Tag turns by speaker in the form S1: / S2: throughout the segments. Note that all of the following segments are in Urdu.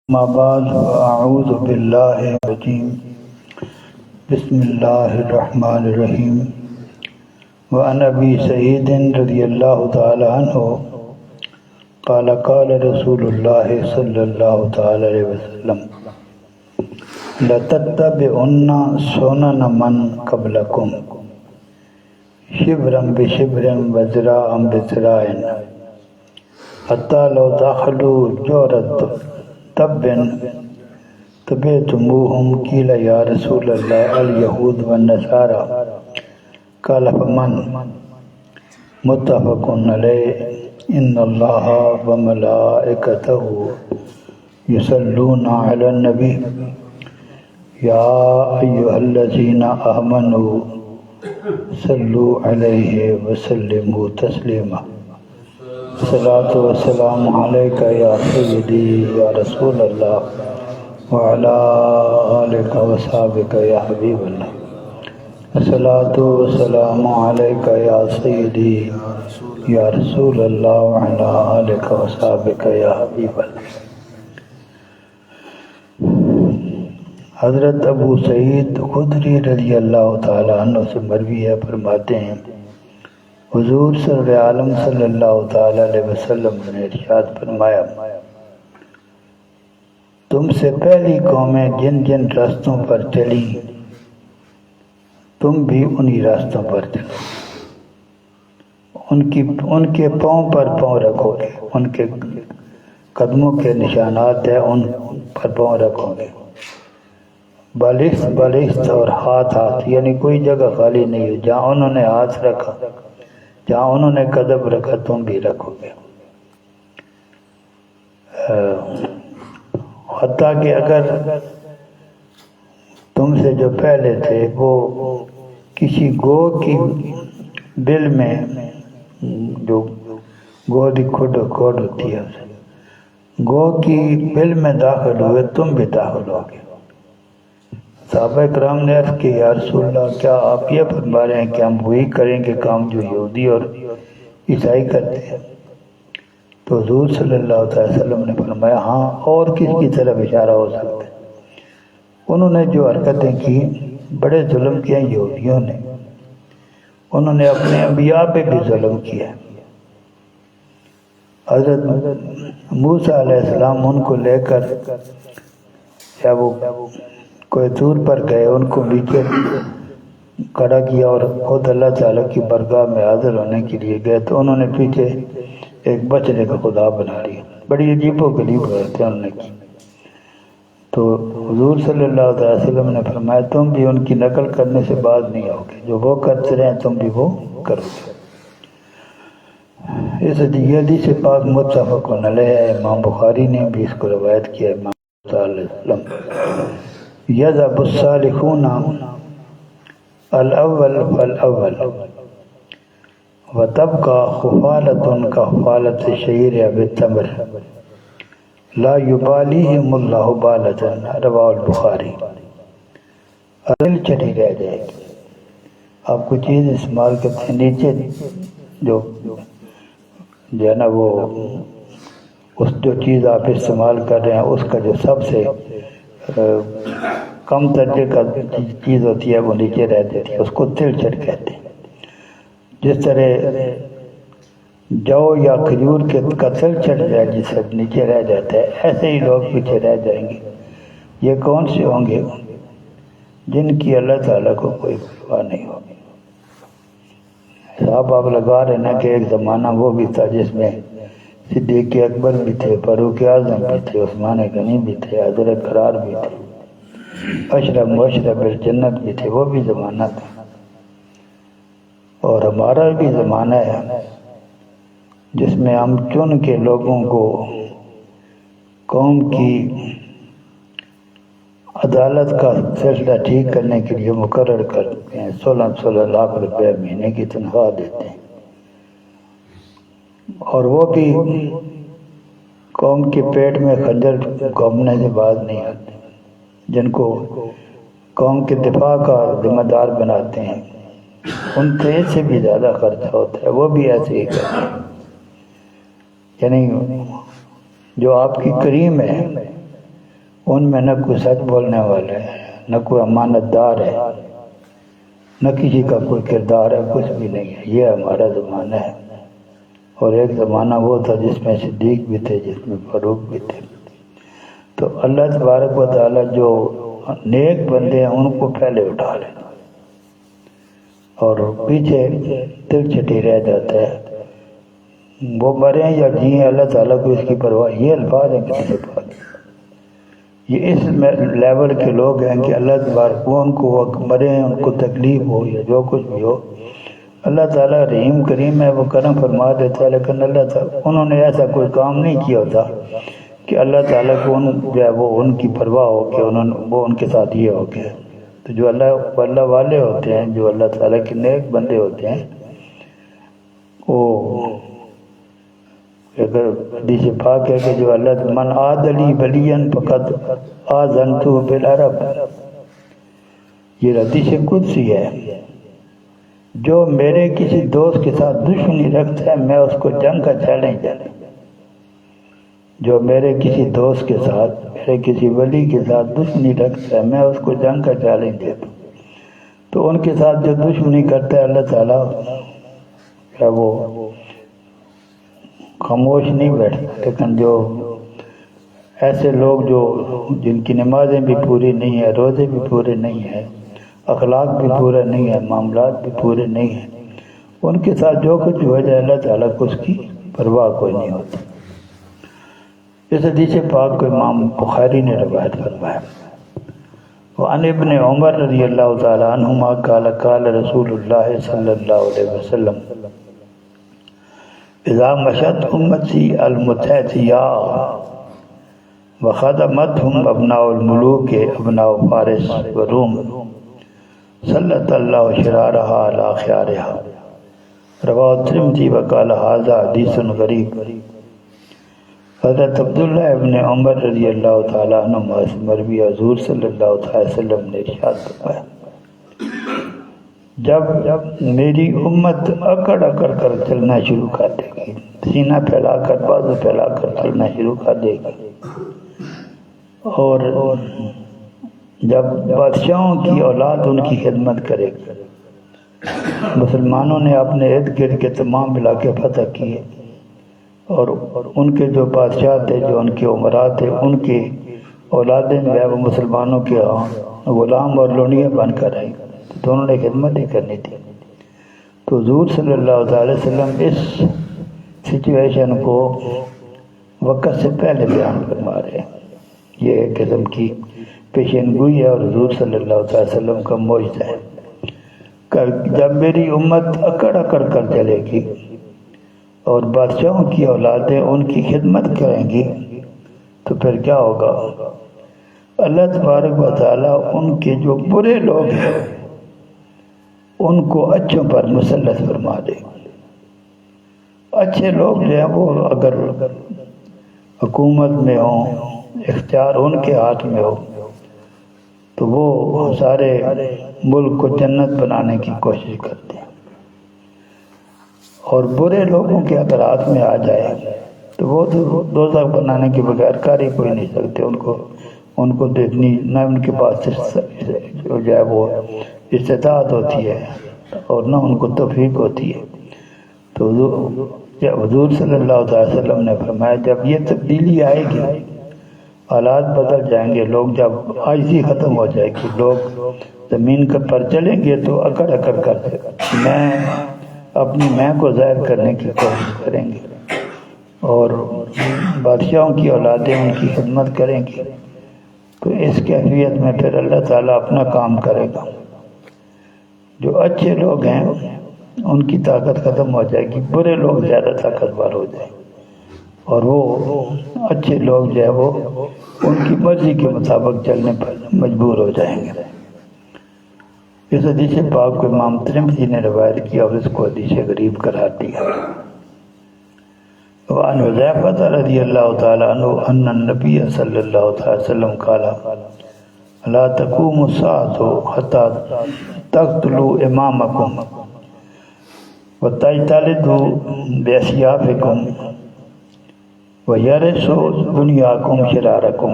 S1: ما بعد اعوذ باللہ الرجیم بسم اللہ الرحمن الرحیم وعن ابی سعید رضی اللہ تعالی عنہ قال قال رسول اللہ صلی اللہ تعالی علیہ وسلم لتتبعن سنن من قبلکم شبرا بشبر وذراعا بذراع حتی لو دخلوا جورت تبعتموهم قیل یا رسول اللہ الیہود والنصارى قال فمن متفق علیہ ان اللہ وملائکتہ یصلون علی النبی یا ایہا الذین آمنوا صلوا علیہ وسلموا تسلیما الصلاۃ والسلام علیک یا سیدی یا رسول اللہ وعلی آلک وصحبک یا حبیب اللہ الصلاۃ والسلام علیک یا سیدی یا رسول اللہ وعلی آلک وصحبک یا حبیب اللہ۔ حضرت ابو سعید خدری رضی اللہ تعالیٰ عنہ سے مروی ہے، فرماتے ہیں حضور صلی عالم صلی اللہ تعالی علیہ وسلم نے ارشاد فرمایا، تم سے پہلی قومیں جن جن راستوں پر چلی تم بھی انہی راستوں پر چلو، ان کے پاؤں پر پاؤں رکھو گے، ان کے قدموں کے نشانات ہیں، ان پر پاؤں رکھو گے، بالست اور ہاتھ یعنی کوئی جگہ خالی نہیں ہے، جہاں انہوں نے ہاتھ رکھا جہاں انہوں نے قدم رکھا تم بھی رکھو گے، حتیٰ کہ اگر تم سے جو پہلے تھے وہ کسی گو کی بل میں، جو گو کی کھوڈ ہوتی ہے، گو کی بل میں داخل ہوئے تم بھی داخل ہوگے۔ صحابہ کرام نے عرض کی یا رسول اللہ کیا آپ یہ فرما رہے ہیں کہ ہم وہی کریں گے کام جو یہودی اور عیسائی کرتے ہیں؟ تو حضور صلی اللہ علیہ وسلم نے فرمایا ہاں، اور کس کی طرف اشارہ ہو سکتا ہے؟ انہوں نے جو حرکتیں کی، بڑے ظلم کیا یہودیوں نے، انہوں نے اپنے انبیاء پہ بھی ظلم کیا۔ حضرت موسیٰ علیہ السلام ان کو لے کر جب وہ کوئی دور پر گئے، ان کو نیچے کھڑا کیا اور خود اللہ تعالیٰ کی بارگاہ میں حاضر ہونے کے لیے گئے تو انہوں نے پیچھے ایک بچڑے کا خدا بنا لیا، بڑی عجیب و غریب باتیں انہوں نے کی۔ تو حضور صلی اللہ علیہ وسلم نے فرمایا تم بھی ان کی نقل کرنے سے باز نہیں ہوگے، جو وہ کرتے رہے تم بھی وہ کرو گے۔ اس حدیث پاک متفق علیہ ہے، امام بخاری نے بھی اس کو روایت کیا ہے۔ امام صلی اللہ علیہ وسلم یذهب الصالحون الاول فالاول وتبقى خفالة كخفالة الشعير بالتمر لا يباليهم الله بالة، رواه البخاری۔ دل چڑی رہ جائے گی، آپ کو چیز استعمال کرتے ہیں نیچے جو ہے نا وہ اس جو چیز آپ استعمال کر رہے ہیں اس کا جو سب سے کم درجے کا چیز ہوتی ہے وہ نیچے رہ جاتی ہے، اس کو تلچھٹ کہتے ہیں۔ جس طرح جو یا کھجور کا تلچھٹ جائے جس سے نیچے رہ جاتا ہے، ایسے ہی لوگ پیچھے رہ جائیں گے۔ یہ کون سے ہوں گے؟ جن کی اللہ تعالیٰ کو کوئی پرواہ نہیں ہوگی۔ صاحب آپ لگا رہے نا کہ ایک زمانہ وہ بھی تھا جس میں صدیق اکبر بھی تھے، فاروق اعظم بھی تھے، عثمان غنی بھی تھے، حضرت قرار بھی تھے، اشرف مبشر بالجنت بھی تھے، وہ بھی زمانہ تھا۔ اور ہمارا بھی زمانہ ہے جس میں ہم چن کے لوگوں کو قوم کی عدالت کا سلسلہ ٹھیک کرنے کے لیے مقرر کرتے ہیں، 16 لاکھ روپے مہینے کی تنخواہ دیتے ہیں، اور وہ بھی قوم کے پیٹ میں خنجر گھومنے سے باز نہیں آتے، جن کو قوم کے دفاع کا ذمہ دار بناتے ہیں، ان سے اس سے بھی زیادہ خرچہ ہوتا ہے، وہ بھی ایسے ہی کرتے ہیں۔ یعنی جو آپ کی کریم ہے ان میں نہ کوئی سچ بولنے والا ہے، نہ کوئی امانت دار ہے، نہ کسی کا کوئی کردار ہے، کچھ بھی نہیں ہے۔ یہ ہمارا زمانہ ہے۔ اور ایک زمانہ وہ تھا جس میں صدیق بھی تھے، جس میں فاروق بھی تھے۔ تو اللہ تبارک و تعالیٰ جو نیک بندے ہیں ان کو پہلے اٹھا لے اور پیچھے دل چٹی رہ جاتا ہے۔ وہ مریں یا جئیں اللہ تعالیٰ کو اس کی پرواہ۔ یہ الفاظ ہیں کسی کے پاس، یہ اس لیول کے لوگ ہیں کہ اللہ تبارک ان کو وہ مریں، ان کو تکلیف ہو یا جو کچھ بھی ہو، اللہ تعالیٰ رحیم کریم ہے، وہ کرم فرما دیتا ہے۔ لیکن اللہ تعالیٰ انہوں نے ایسا کوئی کام نہیں کیا ہوتا کہ اللہ تعالیٰ کو جو ہے وہ ان کی پرواہ ہو کہ وہ ان کے ساتھ یہ ہو گیا۔ تو جو اللہ والے ہوتے ہیں، جو اللہ تعالیٰ کے نیک بندے ہوتے ہیں، وہ اگر حدیث پاک ہے کہ جو اللہ من عاد لی ولیًا فقد آذنتہ بالحرب، یہ حدیث قدسی ہے، جو میرے کسی دوست کے ساتھ دشمنی رکھتا ہے میں اس کو جنگ کا چیلنج دیتا ہوں۔ جو میرے کسی دوست کے ساتھ، میرے کسی ولی کے ساتھ دشمنی رکھتا ہے میں اس کو جنگ کا چیلنج دیتا ہوں۔ تو ان کے ساتھ جو دشمنی کرتا ہے اللہ تعالیٰ کیا وہ خاموش نہیں بیٹھتا۔ لیکن جو ایسے لوگ جو جن کی نمازیں بھی پوری نہیں ہیں، روزے بھی پورے نہیں ہیں، اخلاق بھی پورا نہیں ہے، معاملات بھی پورے نہیں ہیں، ان کے ساتھ جو کچھ ہو جائے اللہ تعالیٰ کو اس کی پرواہ کوئی نہیں ہوتی۔ اس حدیث پاک کو امام بخاری نے روایت فرمایا۔ وعن ابن عمر رضی اللہ تعالی عنہما قال قال رسول اللہ صلی اللہ علیہ وسلم اذا مشت امتی المتحتیا وخدمتهم ابناء الملوک ابناء فارس وروم صلت اللہ شرارها علی خیارها رواہ الترمذی وقال ھذا حدیث غریب۔ حضرت عبداللہ ابن عمر رضی اللہ تعالیٰ عنہ سے مروی حضور صلی اللہ تعالیٰ وسلم نے ارشاد فرمایا، جب میری امت اکڑ اکڑ کر چلنا شروع کر دے گی، سینہ پھیلا کر بازو پھیلا کر چلنا شروع کر دے گی، اور جب بادشاہوں کی اولاد ان کی خدمت کرے گی، مسلمانوں نے اپنے ارد گرد کے تمام علاقے فتح کیے اور ان کے جو بادشاہ تھے، جو ان کے امراء تھے، ان کی اولادیں جو ہے وہ مسلمانوں کے غلام اور لونڈیاں بن کر آئیں، تو انہوں نے خدمت ہی کرنی تھی۔ تو حضور صلی اللہ علیہ وسلم اس سچویشن کو وقت سے پہلے بیان فرما رہے ہیں۔ یہ ایک قسم کی پیشین گوئی ہے اور حضور صلی اللہ علیہ وسلم کا معجزہ ہے کہ جب میری امت اکڑ اکڑ کر چلے گی اور بادشاہوں کی اولادیں ان کی خدمت کریں گی تو پھر کیا ہوگا؟ اللہ تبارک و تعالیٰ ان کے جو برے لوگ ہیں ان کو اچھوں پر مسلط فرما دے گا۔ اچھے لوگ جو ہیں وہ اگر حکومت میں ہوں، اختیار ان کے ہاتھ میں ہو، تو وہ سارے ملک کو جنت بنانے کی کوشش کرتے ہیں، اور برے لوگوں کے اگر ہاتھ میں آ جائے تو وہ تو دوزخ بنانے کے بغیر کر ہی کوئی نہیں سکتے۔ ان کو دیکھنی نہ ان کے پاس جو ہے وہ استطاعت ہوتی ہے اور نہ ان کو توفیق ہوتی ہے۔ تو حضور صلی اللہ علیہ وسلم نے فرمایا جب یہ تبدیلی آئے گی، حالات بدل جائیں گے، لوگ جب عاجزی ختم ہو جائے گی، لوگ زمین پر چلیں گے تو اکڑ اکڑ کر اپنی میں کو ظاہر کرنے کی کوشش کریں گے، اور بادشاہوں کی اولادیں ان کی خدمت کریں گی، تو اس کیفیت میں پھر اللہ تعالیٰ اپنا کام کرے گا۔ جو اچھے لوگ ہیں ان کی طاقت ختم ہو جائے گی، برے لوگ زیادہ طاقتور ہو جائیں گے، اور وہ اچھے لوگ جو ہے وہ ان کی مرضی کے مطابق چلنے پر مجبور ہو جائیں گے۔ اس حدیث پاک کو امام ترمذی نے روایت کیا اور اس کو حدیث غریب قرار دیا۔ وعن حذیفہ رضی اللہ تعالی عنہ ان النبی صلی اللہ تعالی وسلم قال لا تقوم الساعة حتى تقتلوا امامکم وتجتلدوا بأسیافکم ویرثوا دنیاکم شرارکم۔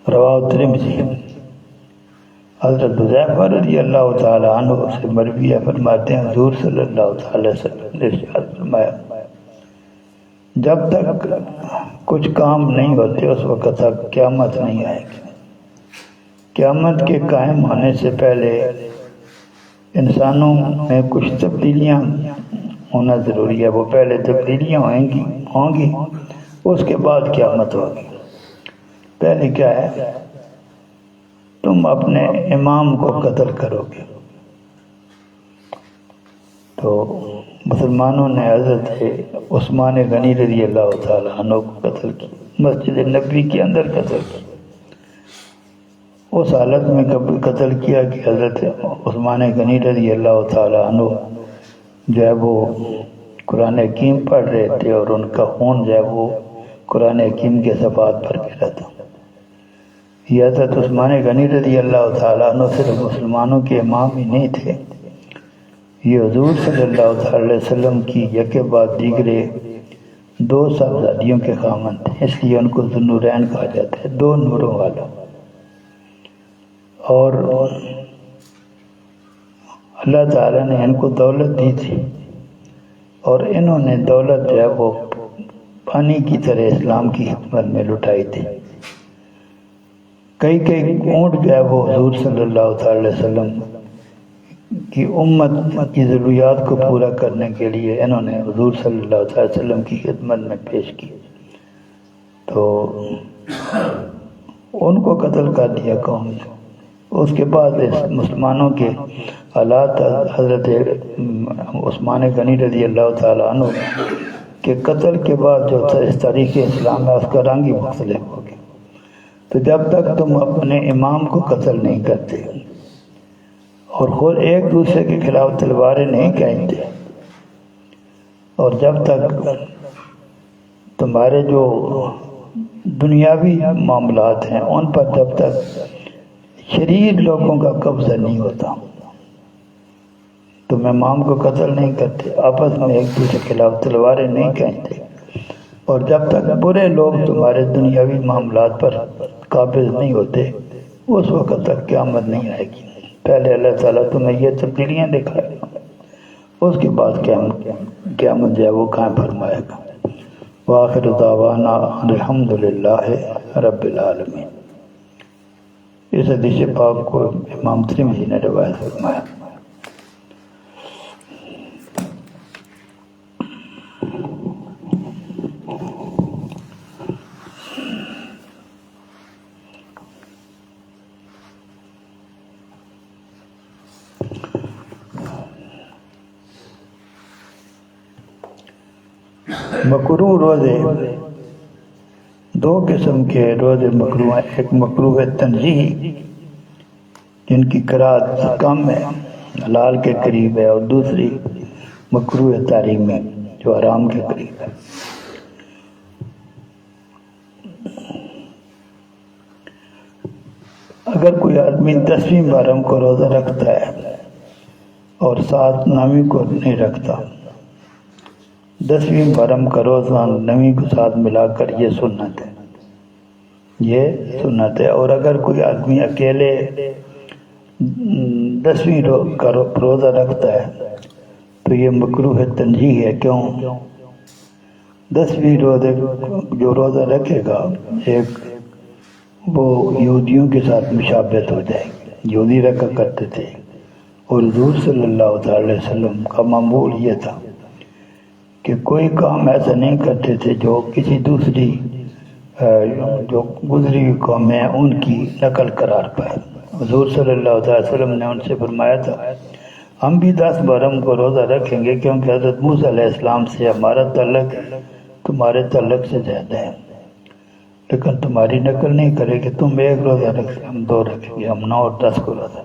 S1: رواہ ترمذی۔ حضرت حذیفہ رضی اللہ تعالیٰ عنہ سے مروی ہے، فرماتے ہیں حضور صلی اللہ تعالی وسلم نے ارشاد فرمایا جب تک کچھ کام نہیں ہوتے اس وقت تک قیامت نہیں آئے گی۔ قیامت کے قائم ہونے سے پہلے انسانوں میں کچھ تبدیلیاں ہونا ضروری ہے، وہ پہلے تبدیلیاں ہوں گی اس کے بعد قیامت ہوگی۔ پہلے کیا ہے؟ تم اپنے امام کو قتل کرو گے۔ تو مسلمانوں نے حضرت عثمان غنی رضی اللہ تعالیٰ عنہ کو قتل کیا، مسجد نبوی کے اندر قتل کیا۔ اس حالت میں قتل کیا کہ حضرت عثمان غنی رضی اللہ تعالیٰ عنہ جو ہے وہ قرآن حکیم پڑھ رہے تھے اور ان کا خون جو ہے وہ قرآن حکیم کے صفحات پر گرا تھا۔ یہ حضرت عثمان غنی رضی اللہ تعالیٰ عنہ صرف مسلمانوں کے امام ہی نہیں تھے، یہ حضور صلی اللہ علیہ وسلم کی یکے بعد دیگرے دو صاحبزادیوں کے خاوند تھے، اس لیے ان کو ذو النورین کہا جاتا ہے، دو نوروں والا۔ اور اللہ تعالیٰ نے ان کو دولت دی تھی اور انہوں نے دولت جو ہے وہ پانی کی طرح اسلام کی خدمت میں لٹائی تھی۔ کئی اونٹ جو ہے وہ حضور صلی اللہ علیہ وسلم کی امت کی ضروریات کو پورا کرنے کے لیے انہوں نے حضور صلی اللہ علیہ وسلم کی خدمت میں پیش کی، تو ان کو قتل کر دیا قوم نے۔ اس کے بعد مسلمانوں کے حالات حضرت عثمان غنی رضی اللہ تعالیٰ عنہ کے قتل کے بعد جو تھا اس تاریخ اسلام میں اس کا رنگ ہی مختلف ہو گیا۔ تو جب تک تم اپنے امام کو قتل نہیں کرتے اور خود ایک دوسرے کے خلاف تلواریں نہیں کھینچتے، اور جب تک تمہارے جو دنیاوی معاملات ہیں ان پر جب تک شریر لوگوں کا قبضہ نہیں ہوتا، تم امام کو قتل نہیں کرتے، آپس میں ایک دوسرے کے خلاف تلواریں نہیں کھینچتے، اور جب تک برے لوگ تمہارے دنیاوی معاملات پر قابض نہیں ہوتے اس وقت تک قیامت نہیں آئے گی۔ پہلے اللہ تعالیٰ تمہیں یہ تبدیلیاں دکھائے گا، اس کے بعد قیامت جو ہے وہ قائم فرمائے گا۔ وآخر دعوانا الحمدللہ رب العالمین۔ اس حدیث پاک کو امام ترمذی نے روایت فرمایا۔ مکروہ روزے دو قسم کے روزے مکروہ ہیں، ایک مکروہ تنزیہی جن کی قرأت کم ہے، حلال کے قریب ہے، اور دوسری مکروہ تحریمی جو حرام کے قریب ہے۔ اگر کوئی آدمی 10ویں محرم کو روزہ رکھتا ہے اور 7 نویں کو نہیں رکھتا، 10ویں محرم کا روزہ 9ویں کو ساتھ ملا کر یہ سنت ہے، یہ سنت ہے۔ اور اگر کوئی آدمی اکیلے 10ویں کا روزہ رکھتا ہے تو یہ مکروہ تنزیہ ہے۔ کیوں؟ 10ویں روزے جو روزہ رکھے گا ایک وہ یہودیوں کے ساتھ مشابہت ہو جائے گی، یہودی رکھا کرتے تھے، اور حضور صلی اللہ علیہ وسلم کا معمول یہ تھا کہ کوئی کام ایسا نہیں کرتے تھے جو کسی دوسری جو گزری ہوئی قومیں ان کی نقل قرار پائے۔ حضور صلی اللہ علیہ وسلم نے ان سے فرمایا تھا ہم بھی 10 محرم کو روزہ رکھیں گے کیونکہ حضرت موسیٰ علیہ السلام سے ہمارا تعلق تمہارے تعلق سے زیادہ ہے، لیکن تمہاری نقل نہیں کرے کہ تم 1 روزہ رکھیں، ہم 2 رکھیں گے، ہم 9 اور 10 کو روزہ۔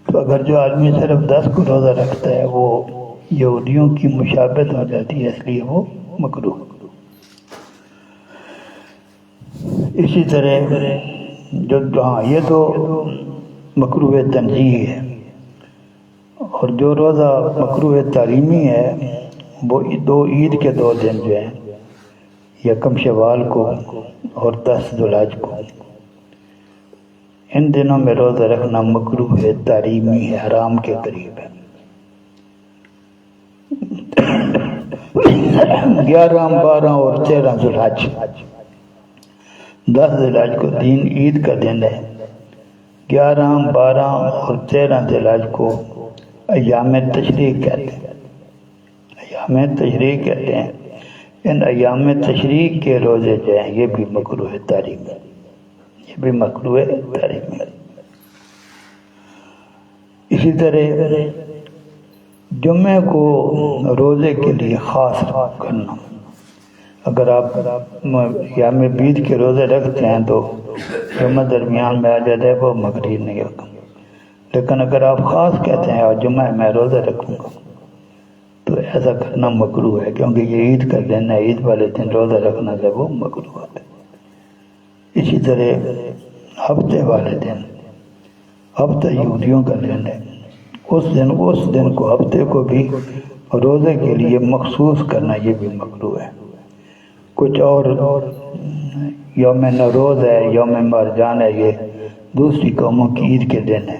S1: تو اگر جو آدمی صرف 10 کو روزہ رکھتا ہے وہ یہودیوں کی مشابہت ہو جاتی ہے، اس لیے وہ مکروہ۔ اسی طرح یہ تو مکروہ تنزیہی ہے، اور جو روزہ مکروہ تحریمی ہے وہ 2 عید کے 2 دن جو ہیں، یکم شوال کو اور 10 ذوالحج کو، ان دنوں میں روزہ رکھنا مکروہ ہے، تحریمی ہے، حرام کے قریب ہے۔ 11، 12 اور 13 ذی الحج، 10 ذی الحج کو دین عید کا دن ہے۔ 11، 12 اور 13 ذی الحج کو ایام تشریق کہتے ہیں، ایام تشریق کہتے ہیں۔ ان ایام تشریق کے روزے جو ہیں یہ بھی مکروہ تحریم ہے، یہ بھی مکروہ تحریم ہے۔ اسی طرح جمعے کو روزے کے لیے خاص کرنا، اگر آپ ایام بیت کے روزے رکھتے ہیں تو جمعہ درمیان میں آ جاتا ہے، وہ مکروہ نہیں ہوگا۔ لیکن اگر آپ خاص کہتے ہیں اور جمعہ میں روزہ رکھوں گا تو ایسا کرنا مکروہ ہے، کیونکہ یہ عید کا دن ہے، عید والے دن روزہ رکھنا جو وہ مکروہ ہوتا ہے۔ اسی طرح ہفتے والے دن، ہفتہ یہودیوں کا دن ہے، اس دن کو، ہفتے کو بھی روزے کے لیے مخصوص کرنا یہ بھی مکروہ ہے۔ کچھ اور یوم نوروز ہے، یوم مرجان ہے، یہ دوسری قوموں کی عید کے دن ہے،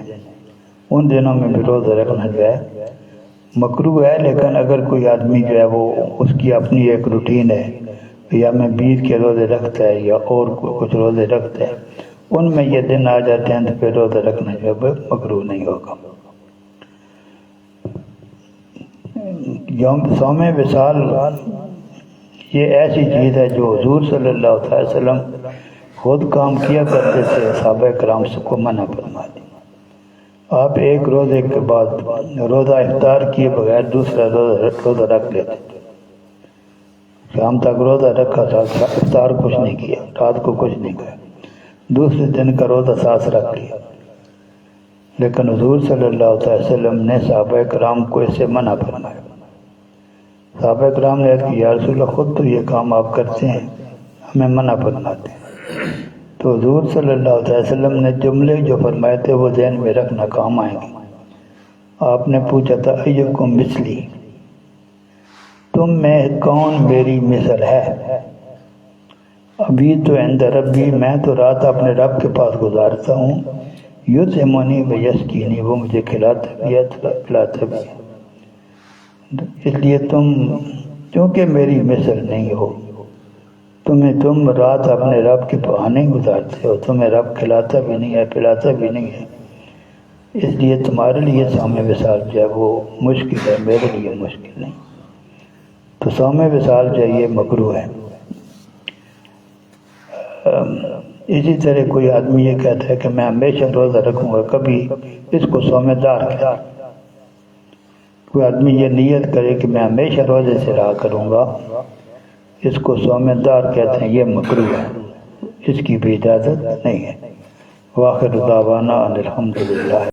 S1: ان دنوں میں بھی روزہ رکھنا جو ہے مکروہ ہے۔ لیکن اگر کوئی آدمی جو ہے وہ اس کی اپنی ایک روٹین ہے، یا میں بیت کے روزے رکھتا ہے یا اور کچھ روزے رکھتا ہے، ان میں یہ دن آ جاتے ہیں تو پھر روزہ رکھنا جو ہے مکروہ نہیں ہوگا۔ صوم وصال یہ ایسی چیز ہے جو حضور صلی اللہ علیہ وسلم خود کام کیا کرتے تھے، صحابہ کرام سب کو منع فرما دی۔ آپ ایک روزے کے بعد روزہ افطار کیے بغیر دوسرا روزہ رکھ لیتے تھے، شام تک روزہ رکھا تھا، افطار کچھ نہیں کیا، رات کو کچھ نہیں کھایا، دوسرے دن کا روزہ ساتھ رکھ لیا۔ لیکن حضور صلی اللہ علیہ وسلم نے صحابہ کرام کو اس سے منع فرمایا۔ صحابہ کرام نے کہا یا رسول اللہ خود تو یہ کام آپ کرتے ہیں، ہمیں منع فرماتے ہیں۔ تو حضور صلی اللہ علیہ وسلم نے جملے جو فرمائے تھے وہ ذہن میں رکھنا کام آئیں گے۔ آپ نے پوچھا تھا ایکم مثلی، تم میں کون میری مثل ہے؟ ابھی تو عند ربی، میں تو رات اپنے رب کے پاس گزارتا ہوں، یطعمنی و یسقینی، وہ مجھے کھلاتا بھی ہے پلاتا بھی ہے۔ اس لیے تم چونکہ میری مثل نہیں ہو، تم رات اپنے رب کے پاس نہیں گزارتے ہو، تمہیں رب کھلاتا بھی نہیں ہے پلاتا بھی نہیں ہے، اس لیے تمہارے لیے صوم وصال جو ہے وہ مشکل ہے، میرے لیے مشکل نہیں۔ تو صوم وصال جو ہے یہ مکروہ ہے۔ اسی طرح کوئی آدمی یہ کہتا ہے کہ میں ہمیشہ روزہ رکھوں گا، کبھی اس کو صوم دار کہتا ہے۔ کوئی آدمی یہ نیت کرے کہ میں ہمیشہ روزے سے رہا کروں گا، اس کو صوم دار کہتے ہیں، یہ مکروہ ہے، اس کی بھی اجازت نہیں ہے۔ وآخر دعوانا ان الحمدللہ۔